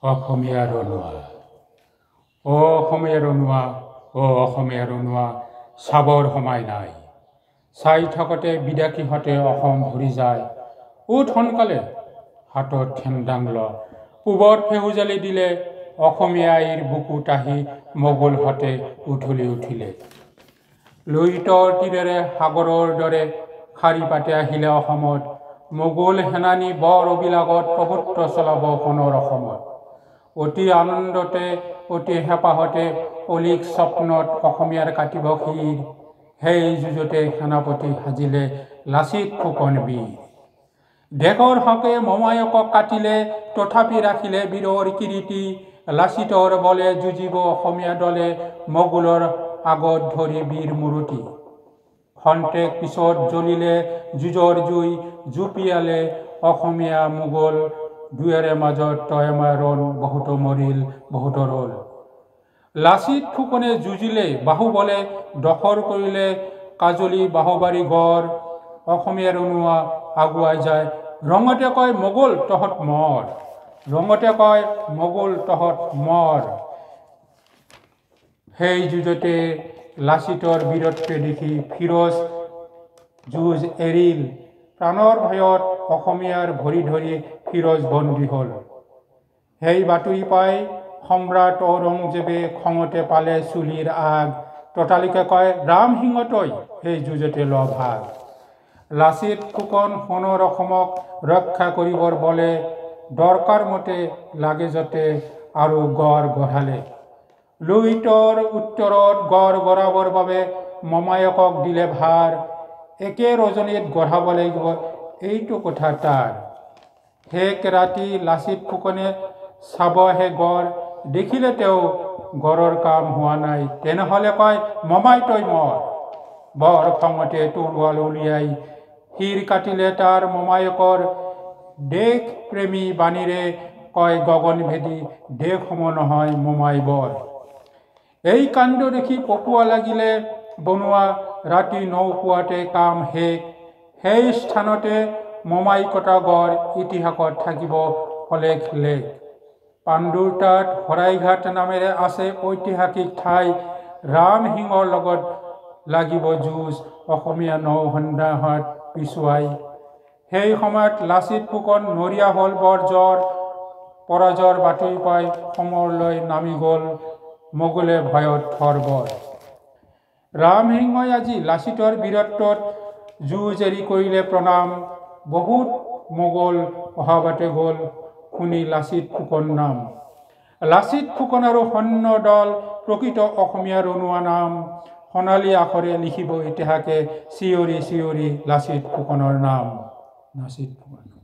অসমীয়াৰ অনুৱা অসমীয়াৰ অনুৱা অসমীয়াৰ অনুৱা চাবৰ সময় নাই। চাই থাকোঁতে বিদেশীহঁতে অসম ভৰি যায়। উঠ সোনকালে হাতত ঠেংদাং ল, পূবত ফেহুজালি দিলে অসমীয়াইৰ বুকুত আহি মোগলহঁতে উঠলি উঠিলে। লুইতৰ তীৰেৰে সাগৰৰ দৰে শাৰী পাতি আহিলে অসমত, মোগল সেনানী বৰ অবিলাগত প্ৰভুত্ব চলাব সোণৰ অসমত। অতি আনন্দতে অতি হেঁপাহতে অলিক স্বপ্নত অসমীয়াৰ কাটিব শিৰ, সেই যুঁজতে সেনাপতি সাজিলে লাচিত ফুকন বীৰ। দেশৰ হকে মমায়কক কাটিলে তথাপি ৰাখিলে বীৰৰ কিৰীতি, লাচিতৰ বলে যুঁজিব অসমীয়া দলে মোগলৰ আগত ধৰি বীৰ মূৰতি। খন্তেক পিছত জ্বলিলে যুঁজৰ জুই, জুপিয়ালে অসমীয়া মোগল দুয়োৰে মাজত তই মই ৰণ, বহুতো মৰিল বহুতো ৰল। লাচিত ফুকনে যুঁজিলে বাহুবলে দখল কৰিলে কাজলী বাহুবাৰী গড়, অসমীয়াৰ অনুৱা আগুৱাই যায় ৰঙতে কয় মোগল তহঁত মৰ, ৰঙতে কয় মোগল তহঁত মৰ। সেই যুঁজতে লাচিতৰ বীৰত্ব দেখি ফিৰোজ যুঁজ এৰিল, প্ৰাণৰ ভয়ত অসমীয়াৰ ভৰি ধৰি ফিৰোজ বন্দী হ'ল। সেই বাতৰি পাই সম্ৰাট ঔৰংজেবে খঙতে পালে চুলিৰ আগ, ততালিকে কয় ৰামসিংহ তই সেই যুঁজতে ল ভাগ। লাচিত ফুকন সোণৰ অসমক ৰক্ষা কৰিবৰ বলে দৰকাৰ মতে লাগে যতে আৰু গড় গঢ়ালে। লুইতৰ উত্তৰত গড় গঢ়াবৰ বাবে মমায়কক দিলে ভাৰ, একে ৰজনীত গঢ়াব লাগিব এইটো কথা তাৰ। শেষ ৰাতি লাচিত ফুকনে চাব আহে গড়, দেখিলে তেওঁ গড়ৰ কাম হোৱা নাই, তেনেহলে কয় মমাই তই মৰ। বৰ খঙতে তৰোৱাল উলিয়াই শিৰ কাটিলে তাৰ মমায়কৰ, দেশ প্ৰেমী বাণীৰে কয় গগনভেদী দেশ সম নহয় মোমাই বৰ। এই কাণ্ড দেখি পপুৱা লাগিলে বনুৱা, ৰাতি নৌপুৱাতে কাম শেষ, সেই স্থানতে মোমাই কটা গড় ইতিহাসত থাকিব অলেখ লেখ। পাণ্ডুৰ তাত শৰাইঘাট নামেৰে আছে ঐতিহাসিক ঠাই, ৰামসিংহৰ লগত লাগিব যুঁজ অসমীয়া নৌ সন্ধ্যাহঁত পিছুৱাই। সেই সময়ত লাচিত ফুকন নৰিয়া হ'ল বৰ জ্বৰ, পৰাজয়ৰ বাতৰি পাই সমৰলৈ নামি গ'ল মোগলে ভয়ত থৰবৰ। ৰামসিংহই আজি লাচিতৰ বীৰত্বত যুঁজ এৰি কৰিলে প্ৰণাম, বহুত মোগল অহাবাতে গ'ল শুনি লাচিত ফুকন নাম। লাচিত ফুকন আৰু সৈন্য দল প্ৰকৃত অসমীয়াৰ অনুৱা নাম, সোণালী আখৰে লিখিব ইতিহাসে চিঞৰি চিঞৰি লাচিত ফুকনৰ নাম। লাচিত ফুকন।